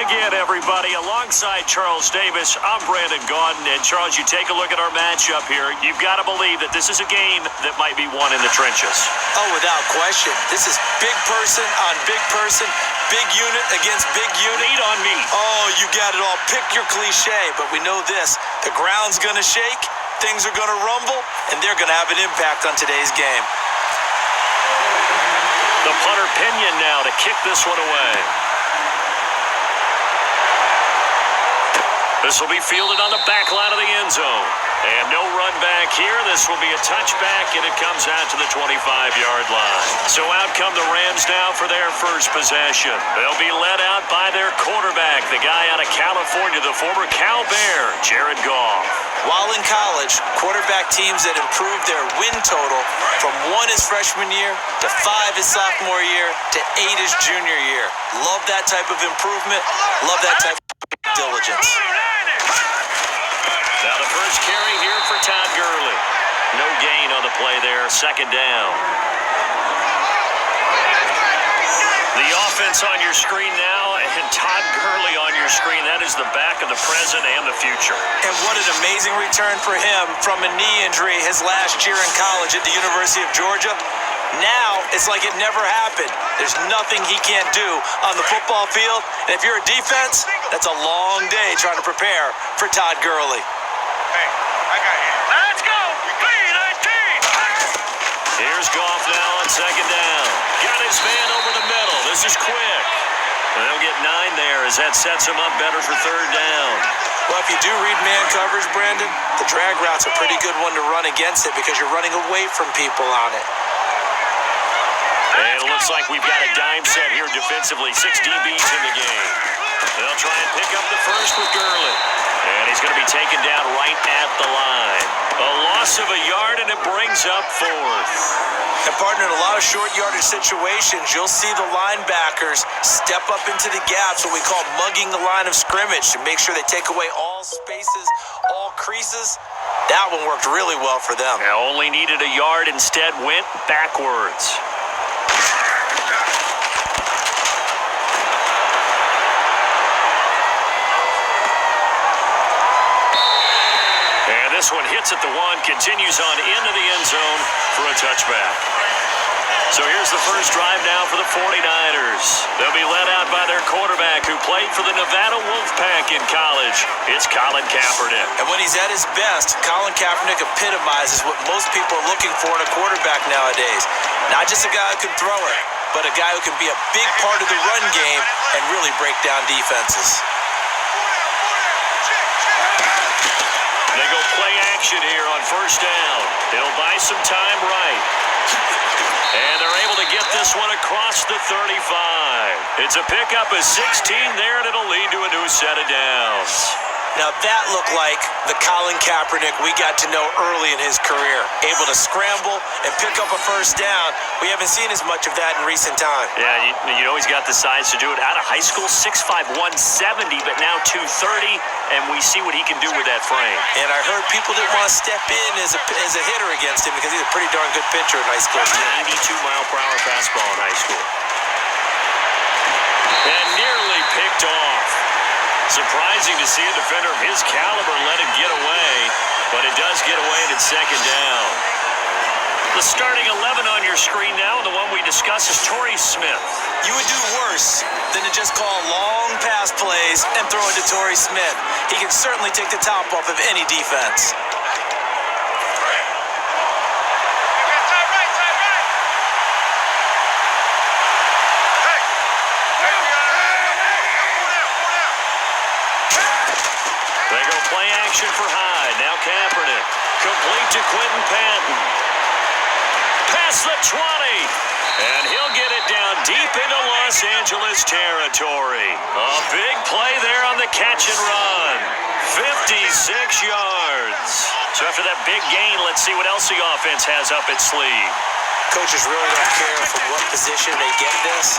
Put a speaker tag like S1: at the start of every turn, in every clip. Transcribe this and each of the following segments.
S1: again, everybody. Alongside Charles Davis, I'm Brandon Gaudin. And Charles, you take a look at our matchup here. You've got to believe that this is a game that might be won in the trenches.
S2: Oh, without question. This is big person on big person, big unit against big unit.
S1: Meat on meat.
S2: Oh, you got it all. Pick your cliche, but we know this. The ground's going to shake, things are going to rumble, and they're going to have an impact on today's game.
S1: The punter Pinion now to kick this one away. This will be fielded on the back line of the end zone. And no run back here. This will be a touchback, and it comes out to the 25-yard line. So out come the Rams now for their first possession. They'll be led out by their quarterback, the guy out of California, the former Cal Bear, Jared Goff.
S2: While in college, quarterback teams that improved their win total from 1 his freshman year to 5 his sophomore year to 8 his junior year. Love that type of improvement. Love that type of diligence.
S1: Now the first carry here for Todd Gurley. No gain on the play there, second down. The offense on your screen now, and Todd Gurley on your screen. That is the back of the present and the future.
S2: And what an amazing return for him from a knee injury his last year in college at the University of Georgia. Now, it's like it never happened. There's nothing he can't do on the football field. And if you're a defense, that's a long day trying to prepare for Todd Gurley.
S3: Hey, I got you. Let's go!
S1: Here's Goff now on second down. Got his man over the middle. This is quick. And they'll get 9 there as that sets him up better for third down.
S2: Well, if you do read man coverage, Brandon, the drag route's a pretty good one to run against it because you're running away from people on it.
S1: And it looks like we've got a dime set here defensively. 6 DBs in the game. They'll try and pick up the first with Gurley. And he's going to be taken down right at the line. A loss of a yard, and it brings up 4th.
S2: And partner, in a lot of short yardage situations, you'll see the linebackers step up into the gaps, what we call mugging the line of scrimmage, to make sure they take away all spaces, all creases. That one worked really well for them.
S1: Now only needed a yard, instead went backwards. This one hits at the 1, continues on into the end zone for a touchback. So here's the first drive now for the 49ers. They'll be led out by their quarterback who played for the Nevada Wolfpack in college. It's Colin Kaepernick.
S2: And when he's at his best, Colin Kaepernick epitomizes what most people are looking for in a quarterback nowadays. Not just a guy who can throw it, but a guy who can be a big part of the run game and really break down defenses.
S1: They go play action here on first down. It'll buy some time right. And they're able to get this one across the 35. It's a pickup of 16 there, and it'll lead to a new set of downs.
S2: Now that looked like the Colin Kaepernick we got to know early in his career. Able to scramble and pick up a first down. We haven't seen as much of that in recent time.
S1: Yeah, you know he's got the size to do it. Out of high school, 6'5", 170, but now 230, and we see what he can do with that frame.
S2: And I heard people didn't want to step in as a hitter against him because he's a pretty darn good pitcher in high school.
S1: 92-mile-per-hour fastball in high school. And nearly picked off. Surprising to see a defender of his caliber let it get away, but it does get away and it's second down. The starting 11 on your screen now, the one we discuss is Torrey Smith.
S2: You would do worse than to just call long pass plays and throw it to Torrey Smith. He can certainly take the top off of any defense.
S1: For Hyde, now Kaepernick, complete to Quentin Patton, past the 20, and he'll get it down deep into Los Angeles territory. A big play there on the catch and run, 56 yards. So after that big gain, let's see what else the offense has up its sleeve.
S2: Coaches really don't care from what position they get this,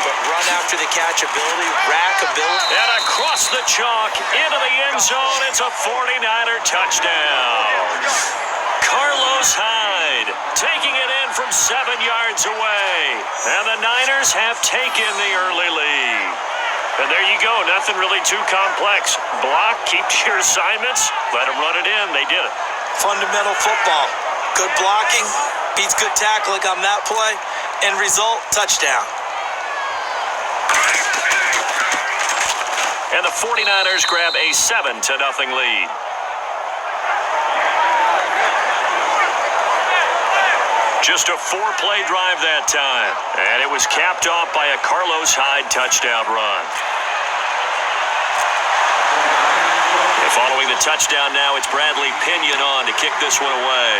S2: but run after the catch ability, rack ability.
S1: And across the chalk, into the end zone, it's a 49er touchdown. Carlos Hyde taking it in from 7 yards away. And the Niners have taken the early lead. And there you go. Nothing really too complex. Block, keep to your assignments, let them run it in. They did it.
S2: Fundamental football. Good blocking beats good tackling on that play. End result, touchdown.
S1: And the 49ers grab a 7-0 lead. Just a 4-play drive that time. And it was capped off by a Carlos Hyde touchdown run. And following the touchdown now, it's Bradley Pinion on to kick this one away.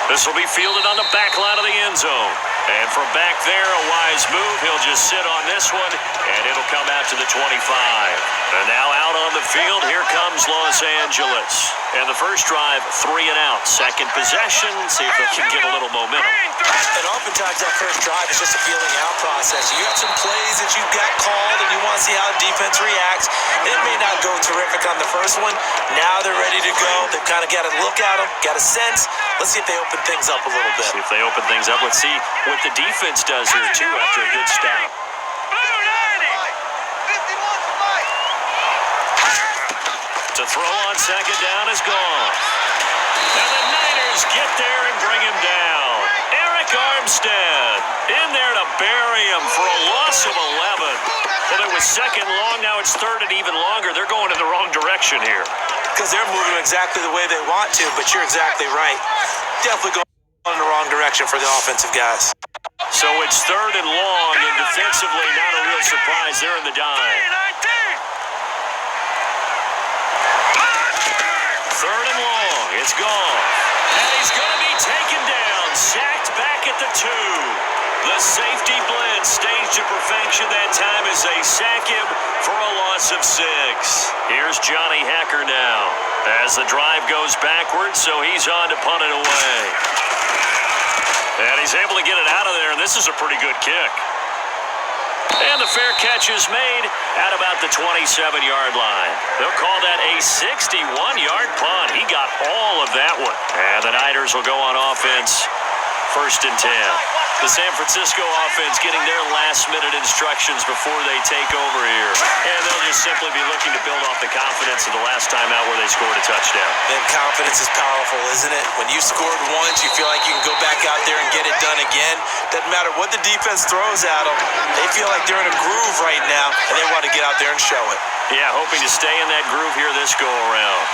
S1: This will be fielded on the back line of the end zone. And from back there, a wise move. He'll just sit on this one, and it'll come out to the 25. And now out on the field, here comes Los Angeles. And the first drive, 3 and out. Second possession, see if they can get a little momentum.
S2: And oftentimes that first drive is just a feeling out process. You have some plays that you've got called, and you want to see how the defense reacts. It may not go terrific on the first one. Now they're ready to go. They've kind of got a look at them, got a sense. Let's see if they open things up a little bit.
S1: See if they open things up. Let's see what the defense does here, too, after a good stop. To throw on second down is gone. And the Niners get there and bring him down. Eric Armstead in there to bury him for a loss of 11. Well, it was second long. Now it's third and even longer. They're going in the wrong direction here.
S2: Because they're moving exactly the way they want to, but you're exactly right. Definitely going in the wrong direction for the offensive guys.
S1: So it's third and long, and defensively not a real surprise. They're in the dime. Third and long. It's gone. And he's going to be taken down. Sacked back at the 2. The safety blitz staged to perfection that time as they sack him for a loss of 6. Here's Johnny Hacker now as the drive goes backwards, so he's on to punt it away. And he's able to get it out of there, and this is a pretty good kick. And the fair catch is made at about the 27-yard line. They'll call that a 61-yard punt. He got all of that one. And the Niners will go on offense, 1st and 10. The San Francisco offense getting their last-minute instructions before they take over here. And they'll just simply be looking to build off the confidence of the last time out where they scored a touchdown.
S2: And confidence is powerful, isn't it? When you scored once, you feel like you can go back out there and get it done again. Doesn't matter what the defense throws at them. They feel like they're in a groove right now, and they want to get out there and show it.
S1: Yeah, hoping to stay in that groove here this go-around.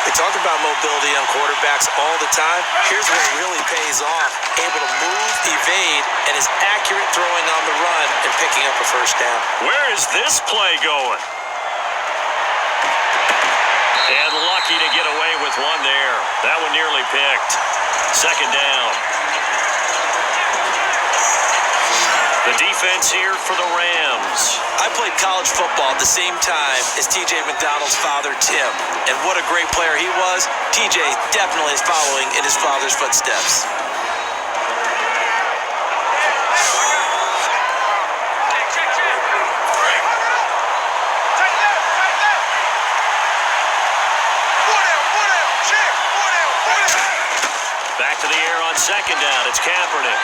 S2: They talk about mobility on quarterbacks all the time. Here's where it really pays off. Able to move, evade, and is accurate throwing on the run and picking up a first down.
S1: Where is this play going? And lucky to get away with one there. That one nearly picked. Second down. The defense here for the Rams.
S2: I played college football at the same time as T.J. McDonald's father, Tim. And what a great player he was. T.J. definitely is following in his father's footsteps.
S1: Back to the air on second down. It's Kaepernick.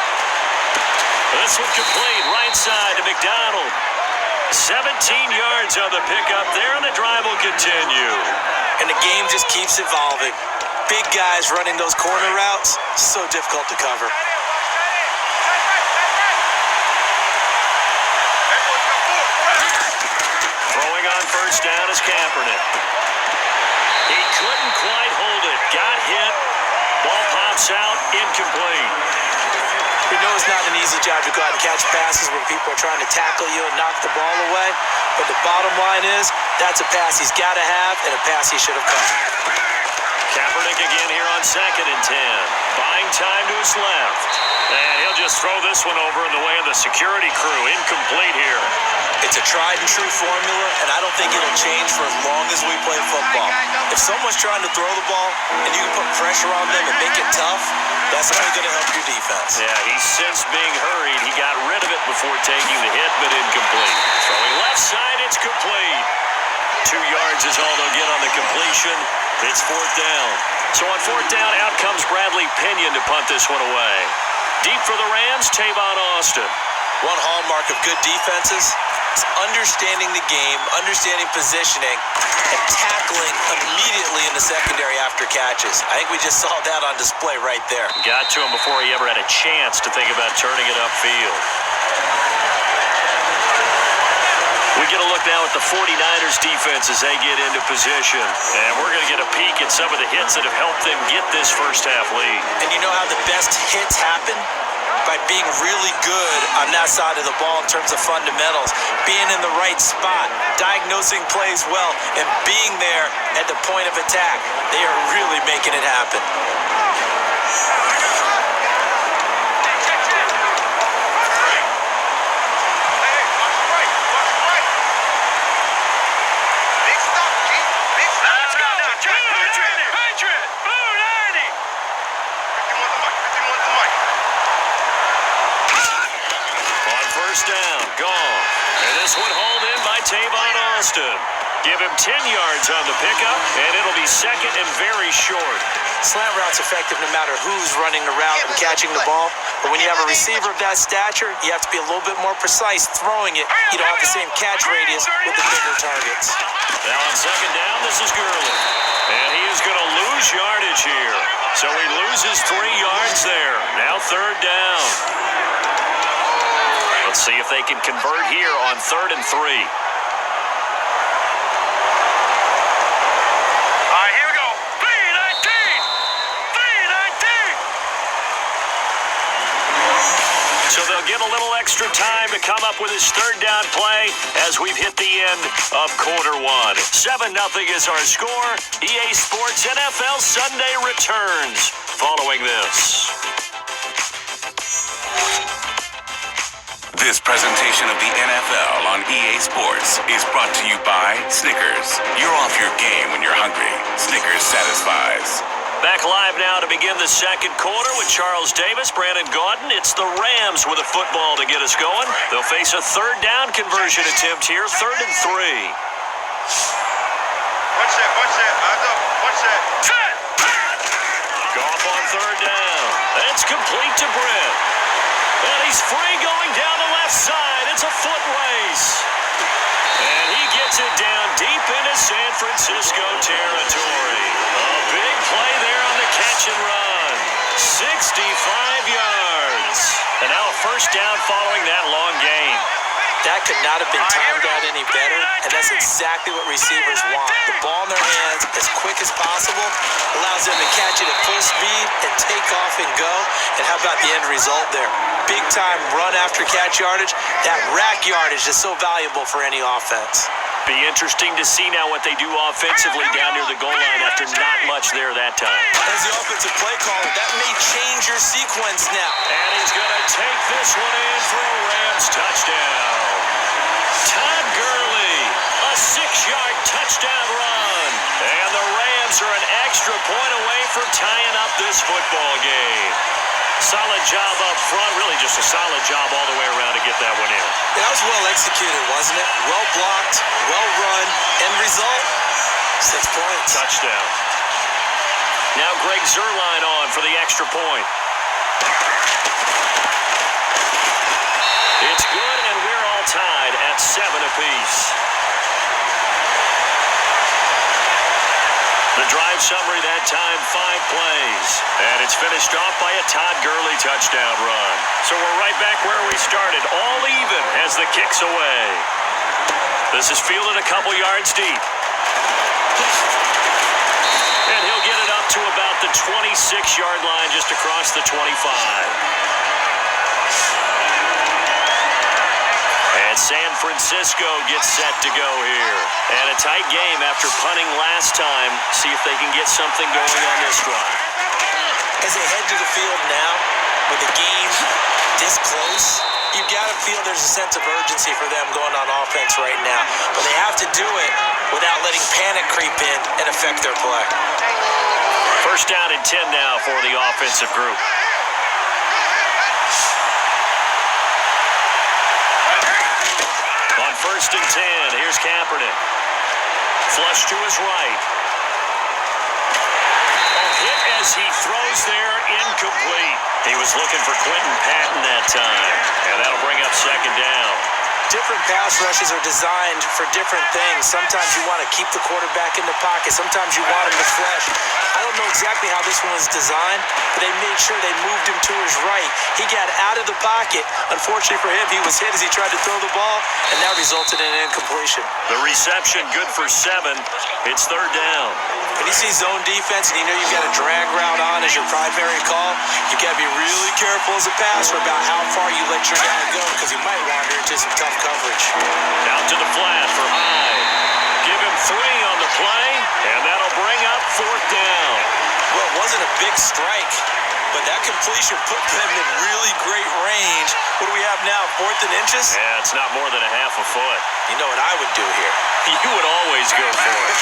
S1: This one complete, right side to McDonald. 17 yards on the pickup there, and the drive will continue.
S2: And the game just keeps evolving. Big guys running those corner routes, so difficult to cover.
S1: Throwing on first down is Kaepernick. He couldn't quite hold it. Got hit. Ball pops out, incomplete.
S2: We know it's not an easy job to go out and catch passes when people are trying to tackle you and knock the ball away. But the bottom line is, that's a pass he's got to have and a pass he should have caught.
S1: Kaepernick again here on second and 10. Buying time to his left. And he'll just throw this one over in the way of the security crew. Incomplete here.
S2: It's a tried and true formula, and I don't think it'll change for as long as we play football. If someone's trying to throw the ball and you can put pressure on them and make it tough, that's only going to help your defense.
S1: Yeah, he's since being hurried. He got rid of it before taking the hit, but incomplete. Throwing left side, it's complete. 2 yards is all they'll get on the completion. It's fourth down. So on fourth down, out comes Bradley Pinion to punt this one away. Deep for the Rams, Tavon Austin.
S2: One hallmark of good defenses is understanding the game, understanding positioning, and tackling immediately in the secondary after catches. I think we just saw that on display right there.
S1: Got to him before he ever had a chance to think about turning it upfield. We get a look now at the 49ers defense as they get into position. And we're going to get a peek at some of the hits that have helped them get this first half lead.
S2: And you know how the best hits happen? By being really good on that side of the ball in terms of fundamentals, being in the right spot, diagnosing plays well, and being there at the point of attack. They are really making it happen.
S1: Down, gone. And this one hauled in by Tavon Austin. Give him 10 yards on the pickup, and it'll be second and very short.
S2: Slant route's effective no matter who's running the route and catching the ball. But when you have a receiver of that stature, you have to be a little bit more precise throwing it. You don't have the same catch radius with the bigger targets.
S1: Now on second down, this is Gurley. And he is going to lose yardage here. So he loses 3 yards there. Now third down. Let's see if they can convert here on 3rd and 3.
S3: All right, here we go. 3-19.
S1: So they'll give a little extra time to come up with his third down play as we've hit the end of quarter 1. 7-0 is our score. EA Sports NFL Sunday returns following this.
S4: This presentation of the NFL on EA Sports is brought to you by Snickers. You're off your game when you're hungry. Snickers satisfies.
S1: Back live now to begin the second quarter with Charles Davis, Brandon Gaudin. It's the Rams with a football to get us going. They'll face a third down conversion attempt here, 3rd and 3.
S3: Watch that. Eyes up. Watch that.
S1: Goff on third down. It's complete to Brett. And he's free going down the left side. It's a foot race. And he gets it down deep into San Francisco territory. A big play there on the catch and run. 65 yards. And now a first down following that long gain.
S2: That could not have been timed out any better, and that's exactly what receivers want. The ball in their hands as quick as possible allows them to catch it at full speed and take off and go. And how about the end result there? Big time run after catch yardage. That rack yardage is so valuable for any offense.
S1: Be interesting to see now what they do offensively down near the goal line after not much there that time.
S2: As the offensive play caller, that may change your sequence now.
S1: And he's going to take this one in for a Rams touchdown. Todd Gurley, a 6-yard touchdown run. And the Rams are an extra point away from tying up this football game. Solid job up front, really just a solid job all the way around to get that one in.
S2: That was well executed, wasn't it? Well blocked, well run. End result, 6 points.
S1: Touchdown. Now Greg Zuerlein on for the extra point. It's good, and we're all tied at 7 apiece. The drive summary that time, 5 plays. And it's finished off by a Todd Gurley touchdown run. So we're right back where we started, all even as the kick's away. This is fielded a couple yards deep. And he'll get it up to about the 26-yard line, just across the 25. And San Francisco gets set to go here. And a tight game after punting last time. See if they can get something going on this drive.
S2: As they head to the field now, with the game this close, you've got to feel there's a sense of urgency for them going on offense right now. But they have to do it without letting panic creep in and affect their play.
S1: First down and 10 now for the offensive group. On 1st and 10, here's Kaepernick. Flush to his right. A hit as as he throws there, incomplete. He was looking for Quentin Patton that time, and that'll bring up second down.
S2: Different pass rushes are designed for different things. Sometimes you want to keep the quarterback in the pocket. Sometimes you want him to flash. I don't know exactly how this one was designed, but they made sure they moved him to his right. He got out of the pocket. Unfortunately for him, he was hit as he tried to throw the ball, and that resulted in an incompletion.
S1: The reception good for 7. It's third down.
S2: When you see zone defense and you know you've got a drag route on as your primary call, you got to be really careful as a passer about how far you let your guy go, because he might wander into some tough coverage.
S1: Out to the flat for Hyde. Give him 3 on the play, and that'll bring up fourth down.
S2: Well, it wasn't a big strike, but that completion put them in really great range. What do we have now, 4th and inches?
S1: Yeah, it's not more than a half a foot.
S2: You know what I would do here?
S1: You would always go for it.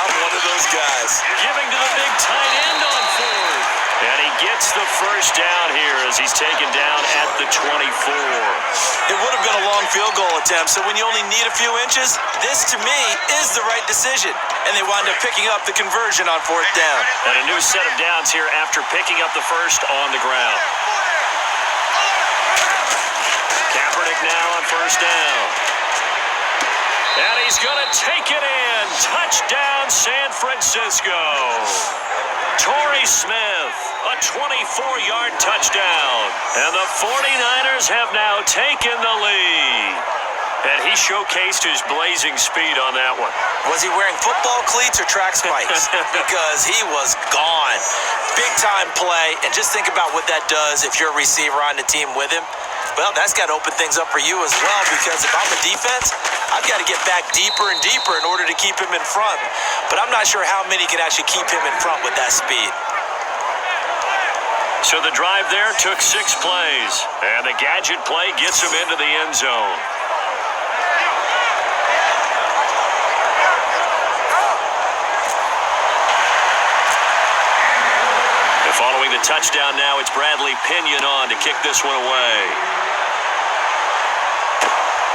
S2: I'm one of those guys.
S1: Giving to the big tight end on 4th. And he gets the first down here as he's taken down at the 24.
S2: It would have been a long field goal attempt, so when you only need a few inches, this to me is the right decision. And they wind up picking up the conversion on 4th down.
S1: And a new set of downs here after picking up the first on the ground. Kaepernick now on first down. And he's going to take it in. Touchdown, San Francisco. Torrey Smith, a 24-yard touchdown. And the 49ers have now taken the lead. And he showcased his blazing speed on that one.
S2: Was he wearing football cleats or track spikes? Because he was gone. Big-time play, and just think about what that does if you're a receiver on the team with him. Well, that's got to open things up for you as well, because if I'm a defense, I've got to get back deeper and deeper in order to keep him in front. But I'm not sure how many can actually keep him in front with that speed.
S1: So the drive there took 6 plays, and the gadget play gets him into the end zone. And following the touchdown now, it's Bradley Pinion on to kick this one away.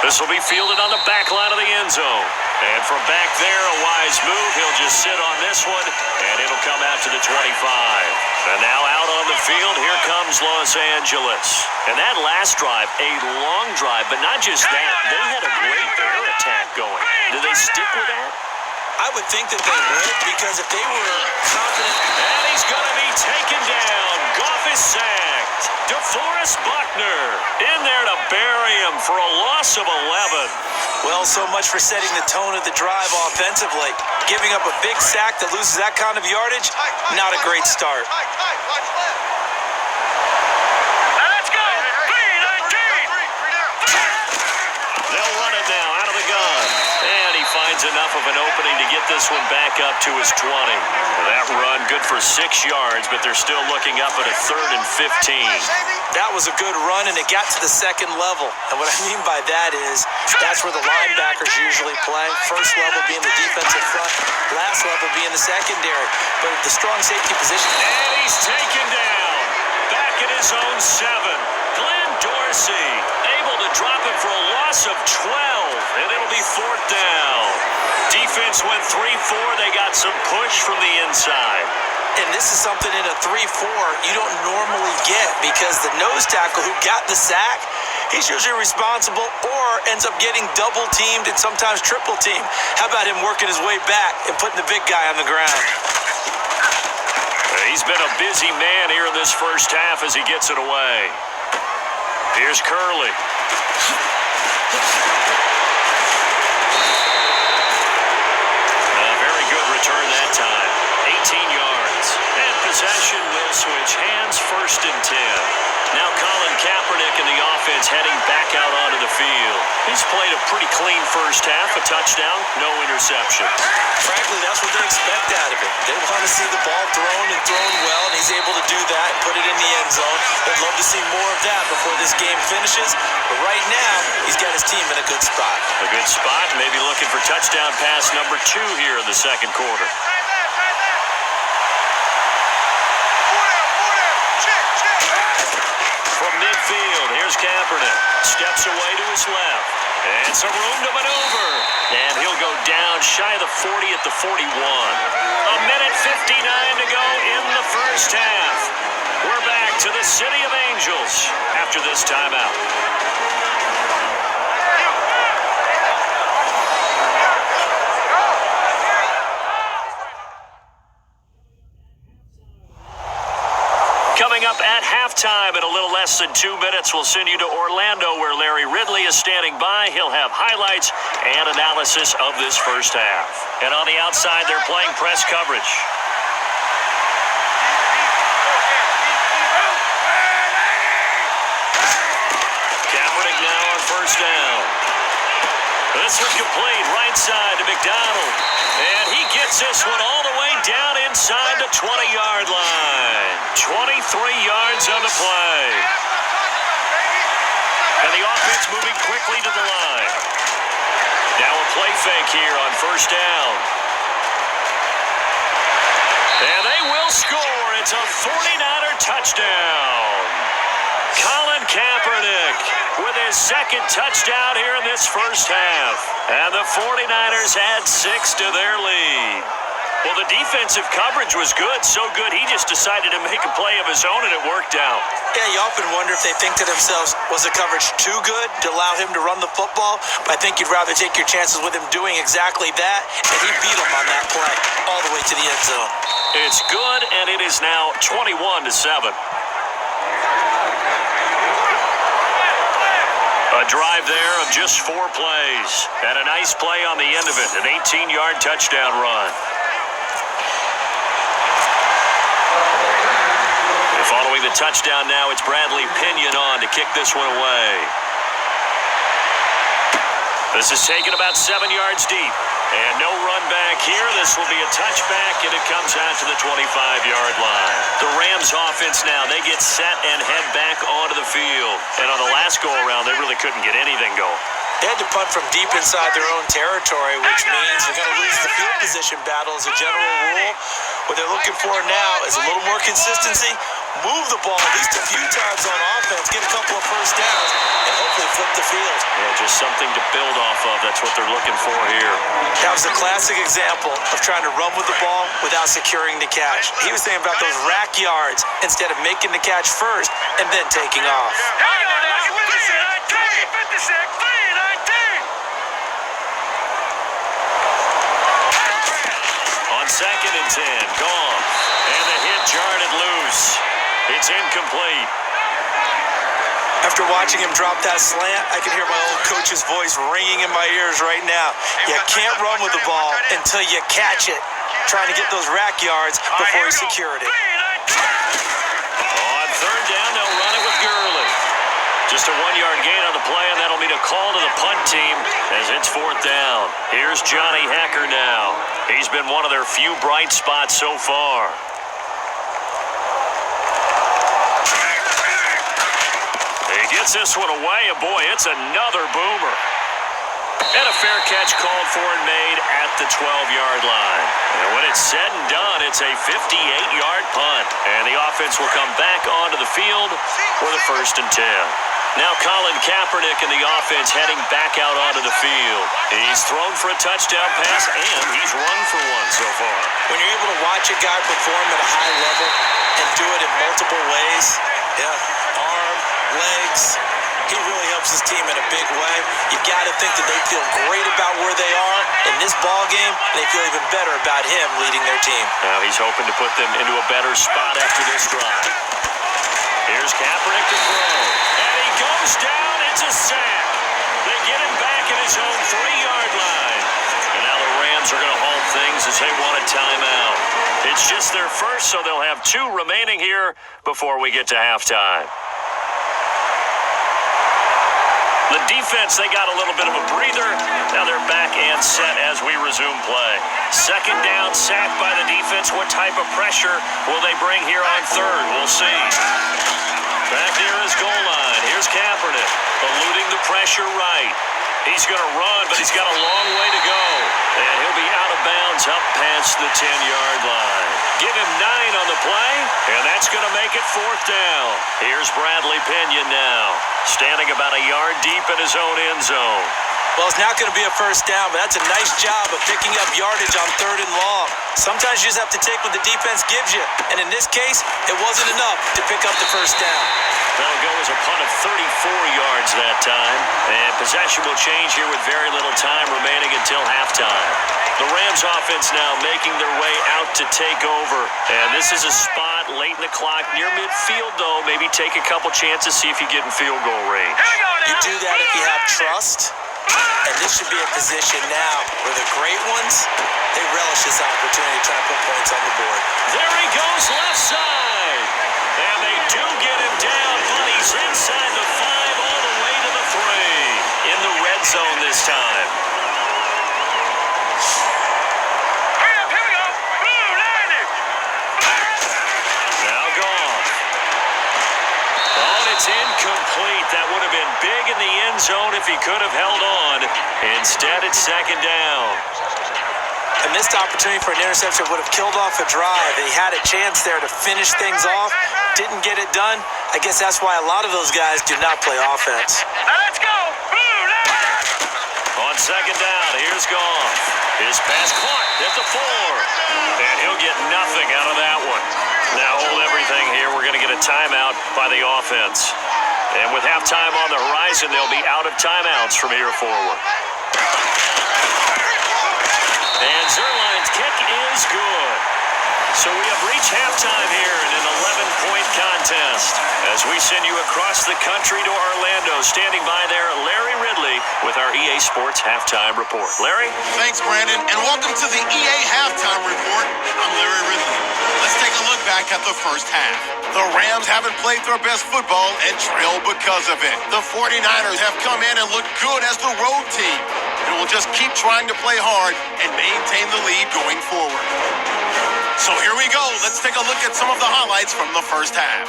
S1: This will be fielded on the back line of the end zone. And from back there, a wise move. He'll just sit on this one, and it'll come out to the 25. And now out on the field, here comes Los Angeles. And that last drive, a long drive, but not just that. They had a great air attack going. Do they stick with that?
S2: I would think that they would, because if they were confident...
S1: And he's going to be taken down. Goff is sacked. DeForest Buckner in there to bury him for a loss of 11.
S2: Well, so much for setting the tone of the drive offensively. Giving up a big sack that loses that kind of yardage, not a great start.
S1: Let's go! B-19! They'll run it now out of the gun. And he finds enough of an opening to get this one back up to his 20. That run good for 6 yards, but they're still looking up at a 3rd and 15.
S2: That was a good run, and it got to the second level. And what I mean by that is that's where the linebackers usually play. First level being the defensive front, last level being the secondary. But the strong safety position.
S1: And he's taken down. Back at his own 7. Glenn Dorsey able to drop him for a loss of 12. And it'll be 4th down. Defense went 3-4. They got some push from the inside.
S2: And this is something in a 3-4 you don't normally get, because the nose tackle who got the sack, he's usually responsible or ends up getting double teamed and sometimes triple teamed. How about him working his way back and putting the big guy on the ground?
S1: He's been a busy man here in this first half as he gets it away. Here's Curley. A very good return that time. 18 yards. And possession will switch hands, 1st and 10. Now Colin Kaepernick and the offense heading back out onto the field. He's played a pretty clean first half, a touchdown, no interception.
S2: Frankly, that's what they expect out of him. They want to see the ball thrown and thrown well, and he's able to do that and put it in the end zone. They'd love to see more of that before this game finishes. But right now, he's got his team in a good spot.
S1: A good spot, maybe looking for touchdown pass number 2 here in the second quarter. From midfield, here's Kaepernick. Steps away to his left. And some room to maneuver. And he'll go down shy of the 40 at the 41. A minute 59 to go in the first half. We're back to the City of Angels after this timeout. Coming up at halftime in a little less than 2 minutes, we'll send you to Orlando where Larry Ridley is standing by. He'll have highlights and analysis of this first half. And on the outside, they're playing press coverage. Kaepernick now on first down. This one complete, right side to McDonald. And he gets this one all the way down inside the 20-yard line. 23 yards on the play. And the offense moving quickly to the line. Now a play fake here on first down. And they will score. It's a 49er touchdown. Colin Kaepernick with his second touchdown here in this first half. And the 49ers add 6 to their lead. Well, the defensive coverage was good, so good he just decided to make a play of his own, and it worked out.
S2: Yeah, you often wonder if they think to themselves, was the coverage too good to allow him to run the football? But I think you'd rather take your chances with him doing exactly that, and he beat him on that play all the way to the end zone.
S1: It's good, and it is now 21-7. A drive there of just 4 plays, and a nice play on the end of it, an 18-yard touchdown run. Following the touchdown now, it's Bradley Pinion on to kick this one away. This is taken about 7 yards deep. And no run back here. This will be a touchback, and it comes out to the 25-yard line. The Rams offense now, they get set and head back onto the field. And on the last go-around, they really couldn't get anything going.
S2: They had to punt from deep inside their own territory, which means they're going to lose the field position battle as a general rule. What they're looking for now is a little more consistency, move the ball at least a few times on offense, get a couple of first downs, and hopefully flip the field.
S1: Yeah, just something to build off of. That's what they're looking for here.
S2: That was a classic example of trying to run with the ball without securing the catch. He was thinking about those rack yards instead of making the catch first and then taking off.
S1: On 2nd and 10, Goff. And the hit jarred it loose. It's incomplete.
S2: After watching him drop that slant, I can hear my old coach's voice ringing in my ears right now. You can't run with the ball until you catch it. Trying to get those rack yards before he secured it.
S1: On 3rd down, they'll run it with Gurley. Just a 1-yard gain on the play, and that'll mean a call to the punt team as it's 4th down. Here's Johnny Hacker now. He's been one of their few bright spots so far. He gets this one away, and boy, it's another boomer. And a fair catch called for and made at the 12-yard line. And when it's said and done, it's a 58-yard punt. And the offense will come back onto the field for the 1st and 10. Now Colin Kaepernick and the offense heading back out onto the field. He's thrown for a touchdown pass, and he's run for one so far.
S2: When you're able to watch a guy perform at a high level and do it in multiple ways, arm, legs, he really helps his team in a big way. You've got to think that they feel great about where they are in this ball game, and they feel even better about him leading their team.
S1: Now he's hoping to put them into a better spot after this drive. Here's Kaepernick to throw. And he goes down. It's a sack. They get him back at his own 3-yard line. And now the Rams are going to halt things as they want a timeout. It's just their first, so they'll have 2 remaining here before we get to halftime. The defense, they got a little bit of a breather. Now they're back and set as we resume play. 2nd down, sacked by the defense. What type of pressure will they bring here on 3rd? We'll see. Back near his goal line. Here's Kaepernick, eluding the pressure right. He's going to run, but he's got a long way to go. And he'll be out of bounds up past the 10-yard line. Give him 9 on the play, and that's going to make it 4th down. Here's Bradley Pinion now, standing about a yard deep in his own end zone.
S2: Well, it's not going to be a first down, but that's a nice job of picking up yardage on 3rd and long. Sometimes you just have to take what the defense gives you, and in this case, it wasn't enough to pick up the first down.
S1: That'll go as a punt of 34 yards that time. And possession will change here with very little time remaining until halftime. The Rams offense now making their way out to take over. And this is a spot late in the clock near midfield, though. Maybe take a couple chances, see if you get in field goal range.
S2: You do that if you have trust. And this should be a position now where the great ones, they relish this opportunity to try to put points on the board.
S1: There he goes, left side. And they do get him down, but he's inside the 5 all the way to the 3. In the red zone this time. Now gone. Oh, and it's incomplete. That would have been big in the end zone if he could have held on. Instead, it's 2nd down.
S2: A missed opportunity for an interception would have killed off a drive. They had a chance there to finish things off. Didn't get it done. I guess that's why a lot of those guys do not play offense.
S3: Now let's go.
S1: On 2nd down, here's Goff. His pass caught at the 4. And he'll get nothing out of that one. Now hold everything here. We're going to get a timeout by the offense. And with halftime on the horizon, they'll be out of timeouts from here forward. And Zerline's kick is good. So we have reached halftime here in an 11-point contest. As we send you across the country to Orlando, standing by there, Larry Ridley with our EA Sports Halftime Report. Larry?
S5: Thanks, Brandon, and welcome to the EA Halftime Report. I'm Larry Ridley. Let's take a look back at the first half. The Rams haven't played their best football and trailed because of it. The 49ers have come in and looked good as the road team. And will just keep trying to play hard and maintain the lead going forward. So here we go. Let's take a look at some of the highlights from the first half.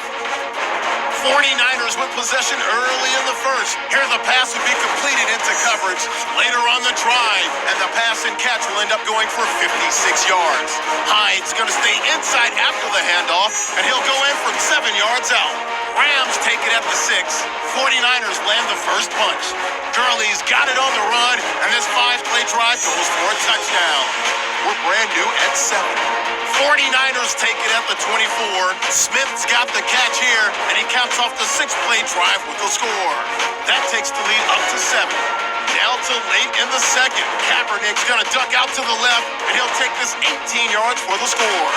S5: 49ers with possession early in the first. Here the pass would be completed into coverage later on the drive, and the pass and catch will end up going for 56 yards. Hyde's going to stay inside after the handoff, and he'll go in from 7 yards out. Rams take it at the 6. 49ers land the first punch. Gurley's got it on the run, and this 5-play drive goes for a touchdown. We're brand new at 7. 49ers take it at the 24. Smith's got the catch here, and he caps off the 6-play drive with the score. That takes the lead up to 7. Now to late in the second. Kaepernick's going to duck out to the left, and he'll take this 18 yards for the score.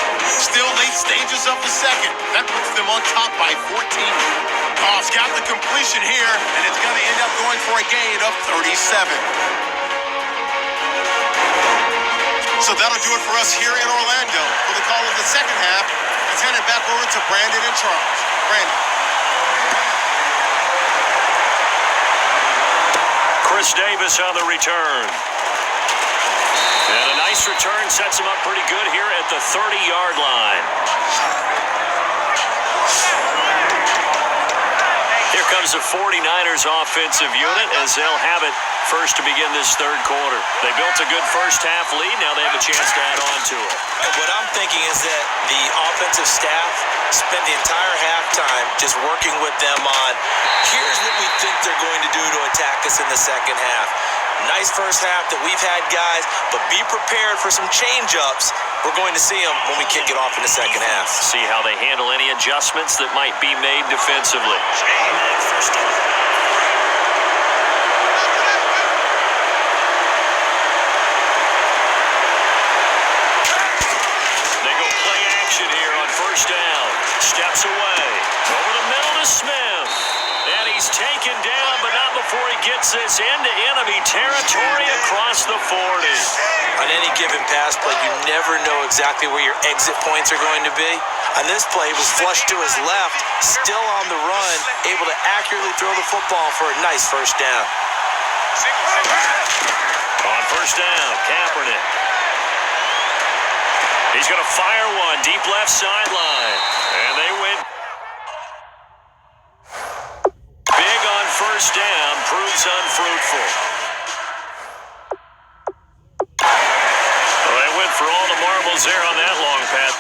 S5: Still late stages of the second. That puts them on top by 14. Goff's got the completion here, and it's going to end up going for a gain of 37. So that'll do it for us here in Orlando. For the call of the second half, let's hand it back over to Brandon and Charles. Brandon.
S1: Chris Davis on the return. And a nice return sets him up pretty good here at the 30-yard line. Here comes the 49ers offensive unit as they'll have it first to begin this third quarter. They built a good first half lead. Now they have a chance to add on to it.
S2: And what I'm thinking is that the offensive staff spent the entire halftime just working with them on, here's what we think they're going to do to attack us in the second half. Nice first half that we've had, guys, but be prepared for some change-ups. We're going to see them when we kick it off in the second half.
S1: See how they handle any adjustments that might be made defensively. They go play action here on first down. Steps away. Over the middle to Smith. And he's taken down, but not before he gets this into enemy territory across the 40.
S2: On any given pass play, you never know exactly where your exit points are going to be. On this play, it was flushed to his left, still on the run, able to accurately throw the football for a nice first down.
S1: On first down, Kaepernick. He's going to fire one deep left sideline. And they win. Big on first down, proves unfruitful. Well, they went for all the marbles there on that long pass.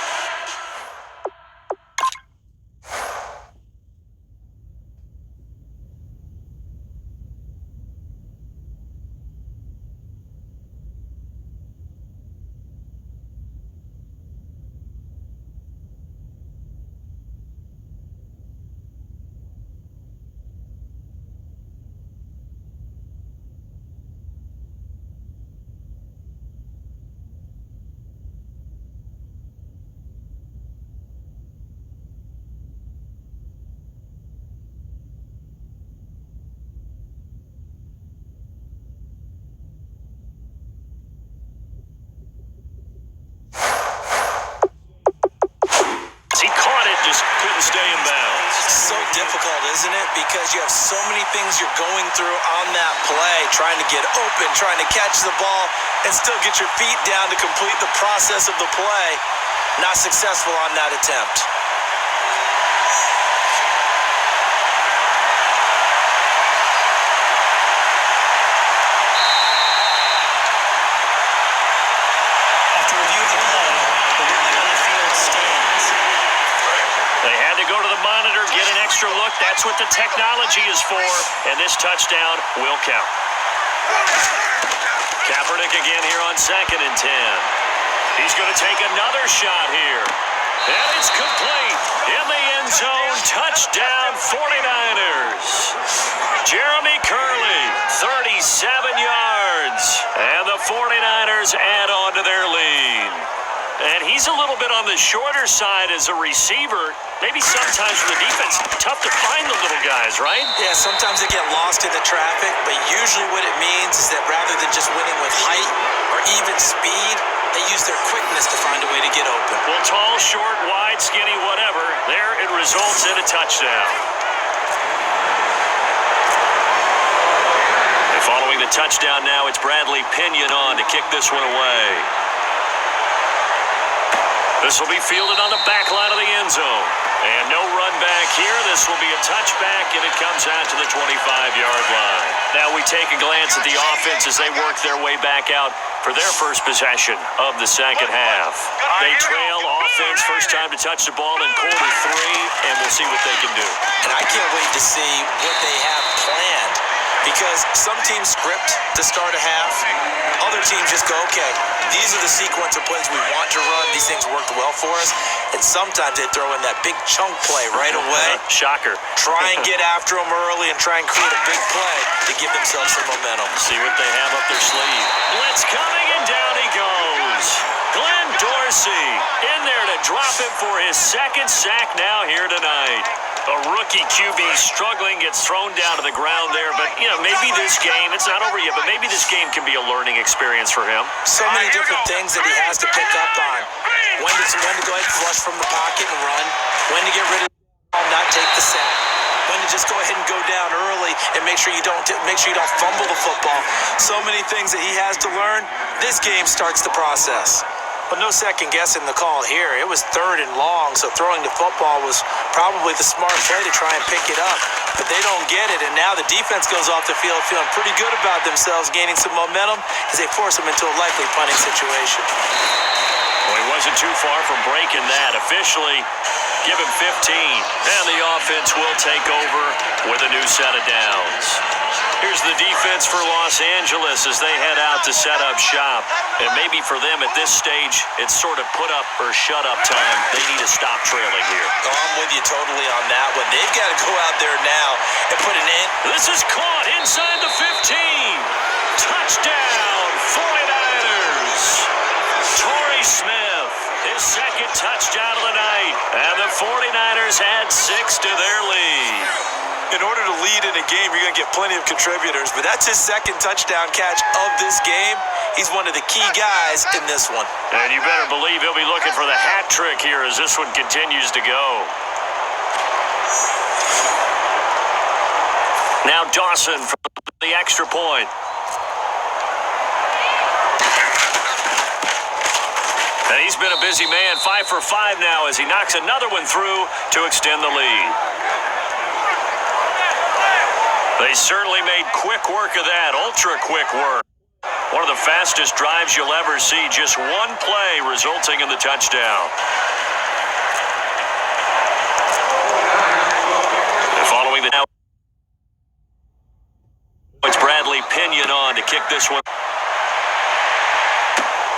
S2: because you have so many things you're going through on that play, trying to get open, trying to catch the ball, and still get your feet down to complete the process of the play. Not successful on that attempt.
S6: After review of the play, the ruling on the field stands.
S1: They had to go to the monitor, get an extra look. That's what the technology is for. And this touchdown will count. Kaepernick again here on 2nd and 10. He's going to take another shot here. And it's complete. In the end zone, touchdown 49ers. Jeremy Curley, 37 yards. And the 49ers add on to their lead. And he's a little bit on the shorter side as a receiver. Maybe sometimes for the defense, tough to find the little guys, right?
S2: Yeah, sometimes they get lost in the traffic, but usually what it means is that rather than just winning with height or even speed, they use their quickness to find a way to get open.
S1: Well, tall, short, wide, skinny, whatever. There it results in a touchdown. And following the touchdown now, it's Bradley Pinion on to kick this one away. This will be fielded on the back line of the end zone. And no run back here. This will be a touchback, and it comes out to the 25-yard line. Now we take a glance at the offense as they work their way back out for their first possession of the second half. They trail offense, first time to touch the ball in quarter 3, and we'll see what they can do.
S2: And I can't wait to see what they have planned, because some teams script to start a half. Other teams just go, okay, these are the sequence of plays we want to run. These things worked well for us. And sometimes they throw in that big chunk play right away.
S1: Shocker.
S2: Try and get after them early and try and create a big play to give themselves some momentum.
S1: See what they have up their sleeve. Blitz coming, and down he goes. Glenn Dorsey in there to drop him for his second sack now here tonight. A rookie QB struggling, gets thrown down to the ground there. But, you know, maybe this game, it's not over yet, but maybe this game can be a learning experience for him.
S2: So many different things that he has to pick up on. When to go ahead and flush from the pocket and run. When to get rid of the ball, not take the sack. When to just go ahead and go down early and make sure you don't fumble the football. So many things that he has to learn. This game starts the process. But no second guessing the call here. It was 3rd and long, so throwing the football was probably the smart play to try and pick it up. But they don't get it, and now the defense goes off the field feeling pretty good about themselves, gaining some momentum as they force them into a likely punting situation.
S1: Well, he wasn't too far from breaking that. Officially, give him 15. And the offense will take over with a new set of downs. Here's the defense for Los Angeles as they head out to set up shop. And maybe for them at this stage, it's sort of put up or shut up time. They need to stop trailing here.
S2: Oh, I'm with you totally on that one. They've got to go out there now and put an end.
S1: This is caught inside the 15. Touchdown, 49ers. Torrey Smith, his second touchdown of the night. And the 49ers add 6 to their lead.
S2: In order to lead in a game, you're going to get plenty of contributors, but that's his second touchdown catch of this game. He's one of the key guys in this one.
S1: And you better believe he'll be looking for the hat trick here as this one continues to go. Now Dawson from the extra point. And he's been a busy man, 5 for 5 now as he knocks another one through to extend the lead. They certainly made quick work of that, ultra quick work. One of the fastest drives you'll ever see, just one play resulting in the touchdown. And following the now, it's Bradley Pinion on to kick this one.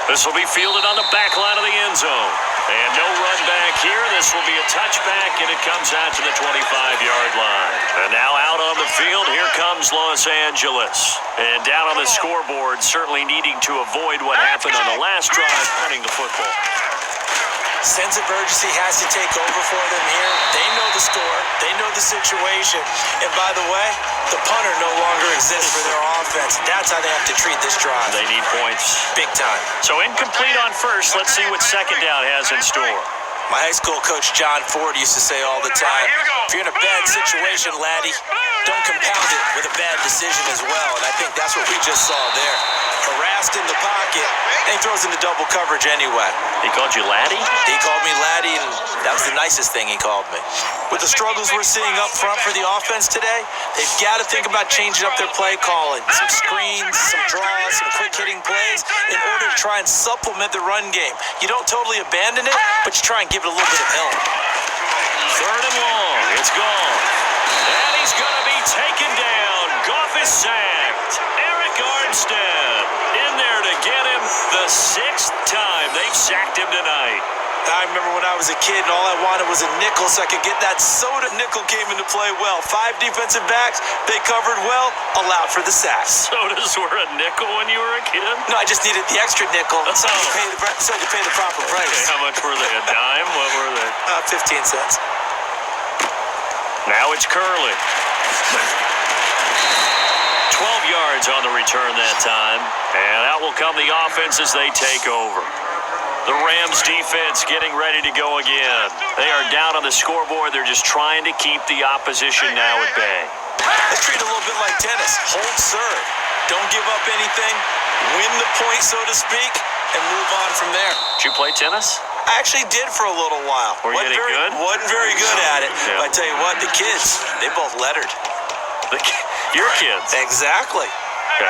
S1: This will be fielded on the back line of the end zone. And no run back here. This will be a touchback, and it comes out to the 25-yard line. And now out on the field, here comes Los Angeles. And down on the scoreboard, certainly needing to avoid what happened on the last drive, punting the football.
S2: Sense of urgency has to take over for them here. They know the score. They know the situation. And by the way, the punter no longer exists for their offense. That's how they have to treat this drive.
S1: They need points.
S2: Big time.
S1: So incomplete on first. Let's see what second down has in store.
S2: My high school coach, John Ford, used to say all the time, if you're in a bad situation, laddie, don't compound it with a bad decision as well. And I think that's what we just saw there. Harassed in the pocket, and he throws into double coverage anyway.
S1: He called you laddie?
S2: He called me laddie, and that was the nicest thing he called me. With the struggles we're seeing up front for the offense today, they've got to think about changing up their play calling. Some screens, some draws, some quick-hitting plays in order to try and supplement the run game. You don't totally abandon it, but you try and give it a little bit of help.
S1: Third and long. It's gone. And he's going to be taken down. Goff is sacked. Eric Armstead in there to get him the 6th time they've sacked him tonight.
S2: I remember when I was a kid and all I wanted was a nickel so I could get that soda. Nickel came into play well. 5 defensive backs, they covered well, allowed for the sacks.
S1: Sodas were a nickel when you were a kid?
S2: No, I just needed the extra nickel so I could pay the proper price.
S1: Okay, how much were they? A dime? What were they?
S2: 15 cents.
S1: Now it's Curley. 12 yards on the return that time. And out will come the offense as they take over. The Rams defense getting ready to go again. They are down on the scoreboard. They're just trying to keep the opposition now at bay.
S2: Let's treat it a little bit like tennis. Hold serve. Don't give up anything. Win the point, so to speak, and move on from there.
S1: Did you play tennis?
S2: I actually did for a little while.
S1: Were you any good?
S2: Wasn't very good at it.
S1: Yeah.
S2: But I tell you what, the kids, they both lettered.
S1: Your kids?
S2: Exactly.
S1: Okay.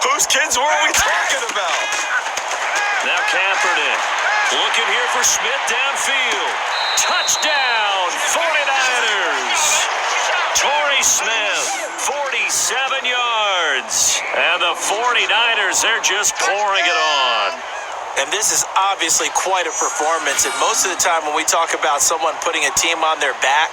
S2: Whose kids were we talking about?
S1: Now Kaepernick looking here for Smith downfield. Touchdown, 49ers. Torrey Smith, 47 yards. And the 49ers, they're just pouring it on.
S2: And this is obviously quite a performance. And most of the time when we talk about someone putting a team on their back,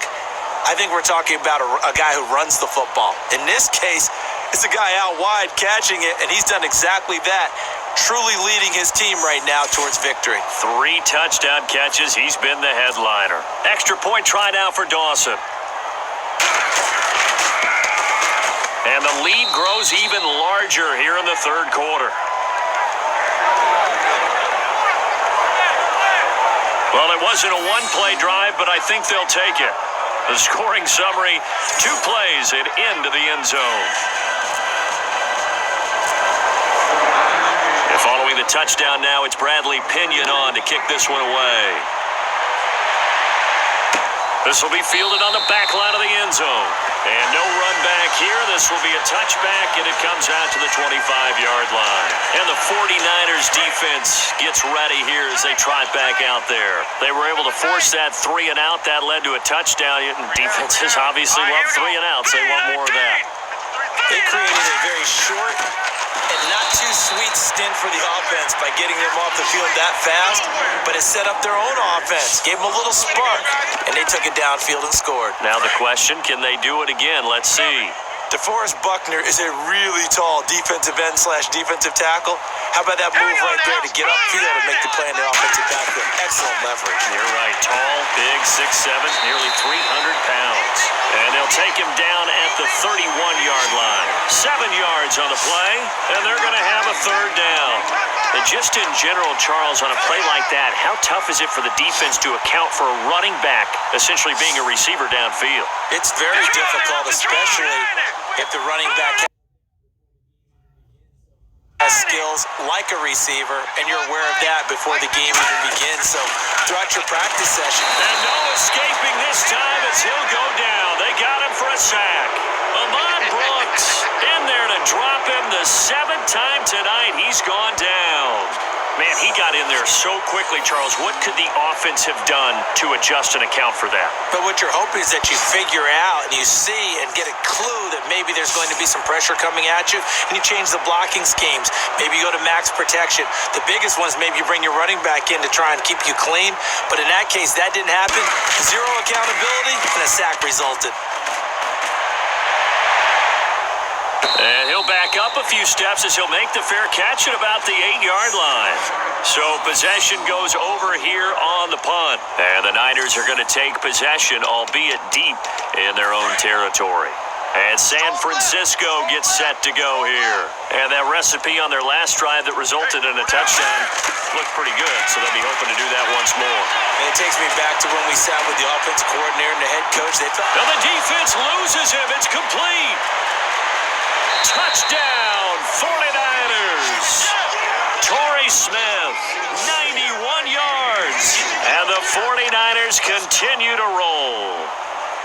S2: I think we're talking about a guy who runs the football. In this case, it's a guy out wide catching it, and he's done exactly that, truly leading his team right now towards victory.
S1: 3 touchdown catches. He's been the headliner. Extra point try now for Dawson. And the lead grows even larger here in the third quarter. Well, it wasn't a one-play drive, but I think they'll take it. The scoring summary, 2 plays and into the end zone. And following the touchdown now, it's Bradley Pinion on to kick this one away. This will be fielded on the back line of the end zone. And no run back here. This will be a touchback, and it comes out to the 25-yard line. And the 49ers defense gets ready here as they trot back out there. They were able to force that 3 and out. That led to a touchdown. And defenses obviously love 3 and outs. They want more of that.
S2: They created a very short and not too sweet stint for the offense by getting them off the field that fast, but it set up their own offense, gave them a little spark, and they took it downfield and scored.
S1: Now the question, can they do it again? Let's see.
S2: DeForest Buckner is a really tall defensive end / defensive tackle. How about that move right there to get upfield and make the play in the offensive backfield? Excellent leverage.
S1: You're right. Tall, big, 6'7", nearly 300 pounds. And they'll take him down at the 31-yard line. 7 yards on the play, and they're going to have a third down. And just in general, Charles, on a play like that, how tough is it for the defense to account for a running back essentially being a receiver downfield?
S2: It's very difficult, especially if the running back has skills like a receiver, and you're aware of that before the game even begins. So throughout your practice session.
S1: And no escaping this time as he'll go down. They got him for a sack. Ahmad Brooks in there to drop him the 7th time tonight. He's gone down. Man, he got in there so quickly, Charles. What could the offense have done to adjust and account for that?
S2: But what you're hoping is that you figure out and you see and get a clue that maybe there's going to be some pressure coming at you, and you change the blocking schemes. Maybe you go to max protection. The biggest one is maybe you bring your running back in to try and keep you clean. But in that case, that didn't happen. 0 accountability, and a sack resulted.
S1: And he'll back up a few steps as he'll make the fair catch at about the 8-yard line. So possession goes over here on the punt. And the Niners are going to take possession, albeit deep in their own territory. And San Francisco gets set to go here. And that recipe on their last drive that resulted in a touchdown looked pretty good, so they'll be hoping to do that once more.
S2: And it takes me back to when we sat with the offensive coordinator and the head coach.
S1: Now the defense loses him. It's complete. Touchdown, 49ers. Torrey Smith, 91 yards. And the 49ers continue to roll.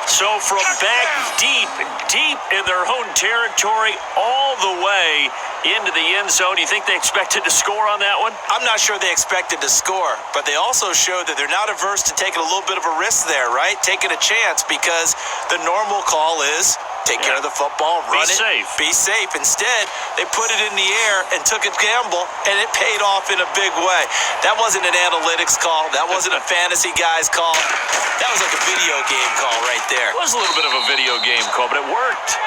S1: So from back deep in their own territory all the way into the end zone, you think they expected to score on that one?
S2: I'm not sure they expected to score, but they also showed that they're not averse to taking a little bit of a risk there, right? Taking a chance, because the normal call is take care of the football, run it, be safe. Instead, they put it in the air and took a gamble, and it paid off in a big way. That wasn't an analytics call. That wasn't a fantasy guy's call. That was like a video game call right there.
S1: It was a little bit of a video game call, but it worked.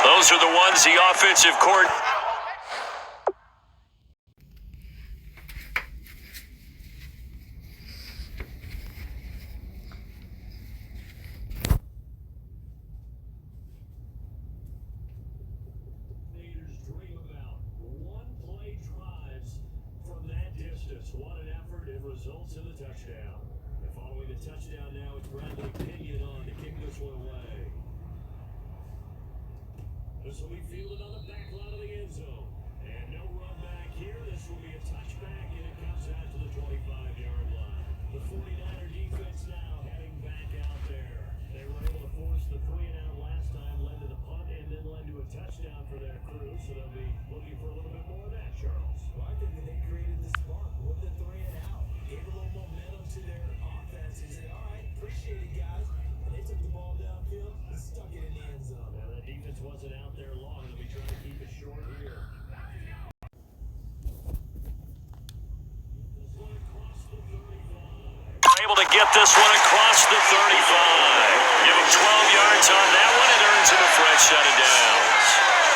S1: Those are the ones the offensive court. Dream about one-play drives from that distance. What an effort. It results in a touchdown. And following the touchdown now, it's Bradley Pinion on to kick this one away. This will be fielded on the back line of the end zone. And no run back here. This will be a touchback, and it comes out to the 25-yard line. The 49er defense now heading back out there. They were able to force the 3-and-out last time, led to the punt, and then led to a touchdown for their crew. So they'll be looking for a little bit more of that, Charles.
S7: Well, I think that they created the spark with the 3-and-out. Gave a little momentum to their offense. They said, all right, appreciate it, guys. And they took the ball downfield and stuck it in the end zone.
S1: Now, that defense wasn't out there long. They'll be trying to keep it short here. Able to get this one across the 35. Give him 12 yards on that one. It earns him a fresh set of downs.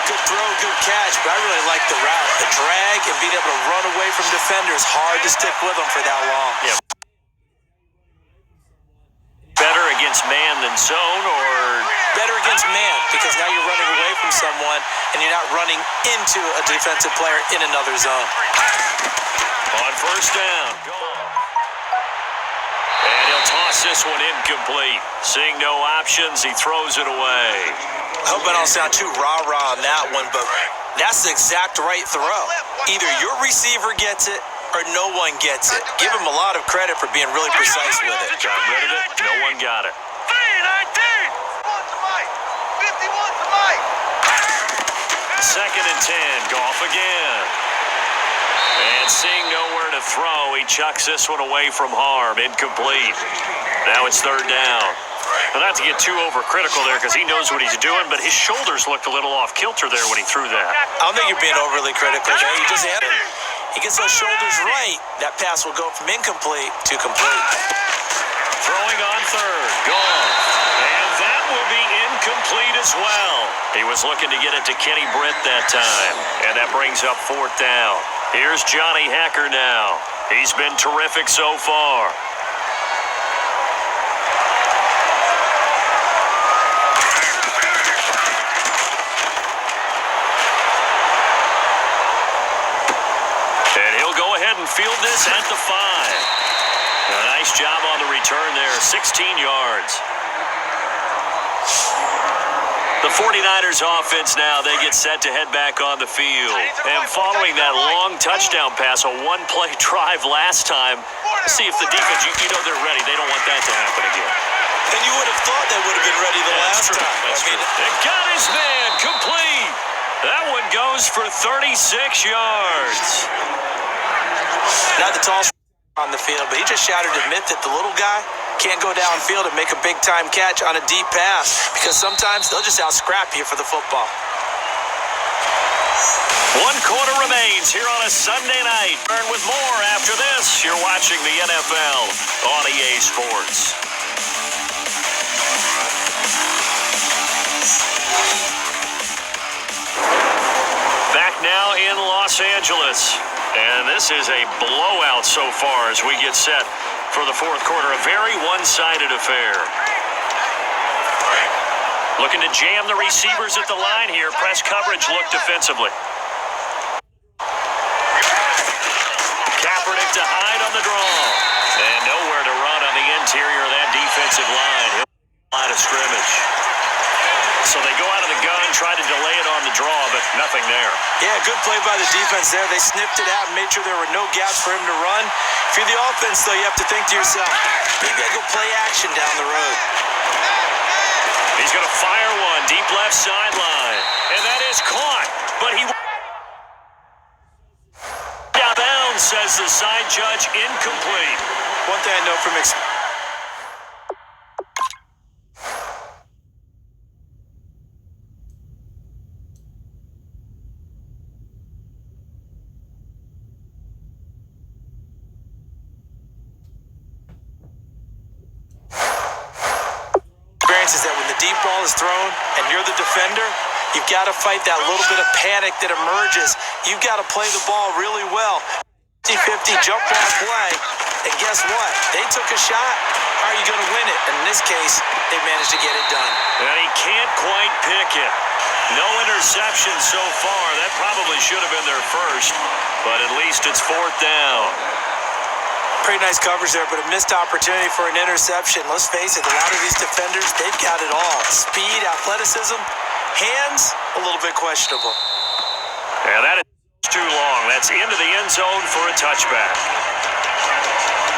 S2: Good throw, good catch, but I really like the route. The drag and being able to run away from defenders, hard to stick with them for that long.
S1: Yeah. Better against man than zone, or
S2: better against man, because now you're running away from someone and you're not running into a defensive player in another zone.
S1: On first down. And he'll toss this one incomplete. Seeing no options, he throws it away.
S2: I hope I don't sound too rah-rah on that one, but that's the exact right throw. Either your receiver gets it or no one gets it. Give him a lot of credit for being really precise with it.
S1: Got rid of it. No one got it.
S3: 3-19. 51 to Mike.
S1: Second and 10. Goff again. And seeing nowhere to throw, he chucks this one away from harm. Incomplete. Now it's third down. Well, not to get too overcritical there, because he knows what he's doing, but his shoulders looked a little off kilter there when he threw that.
S2: I don't think you're being overly critical there. He just had it. He gets those shoulders right. That pass will go from incomplete to complete.
S1: Throwing on third. Gone. And that will be incomplete as well. He was looking to get it to Kenny Britt that time. And that brings up fourth down. Here's Johnny Hacker now. He's been terrific so far. And he'll go ahead and field this at the 5. A nice job on the return there, 16 yards. The 49ers offense now, they get set to head back on the field. And following that long touchdown pass, a one-play drive last time, see if the defense, you know they're ready. They don't want that to happen again.
S2: And you would have thought they would have been ready the last time.
S1: That's true. It got his man complete. That one goes for 36 yards.
S2: Not the tallest on the field, but he just shouted to admit that the little guy can't go downfield and make a big-time catch on a deep pass, because sometimes they'll just out-scrap you for the football.
S1: 1 quarter remains here on a Sunday night. Turn with more after this. You're watching the NFL on EA Sports. Back now in Los Angeles. And this is a blowout so far as we get set for the fourth quarter. A very one-sided affair. Looking to jam the receivers at the line here. Press coverage look defensively. Kaepernick to hide on the draw. And nowhere to run on the interior of that defensive line. Line of scrimmage. So they go out of the gun, try to delay it on the draw, but nothing there.
S2: Yeah, good play by the defense there. They sniffed it out and made sure there were no gaps for him to run. If you're the offense, though, you have to think to yourself, maybe I go play action down the road.
S1: He's going to fire one deep left sideline. And that is caught. But he out of bounds, says the side judge, incomplete.
S2: One thing I know from experience. Is that when the deep ball is thrown and you're the defender, you've got to fight that little bit of panic that emerges. You've got to play the ball really well. 50-50 jump ball play, and guess what? They took a shot. How are you going to win it? And in this case, they managed to get it done.
S1: And he can't quite pick it. No interception so far. That probably should have been their first, but at least it's fourth down.
S2: Pretty nice coverage there, but a missed opportunity for an interception. Let's face it, a lot of these defenders, they've got it all. Speed, athleticism, hands, a little bit questionable.
S1: Yeah, that is too long. That's into the end zone for a touchback.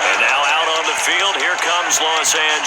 S1: And now out on the field, here comes Los Angeles.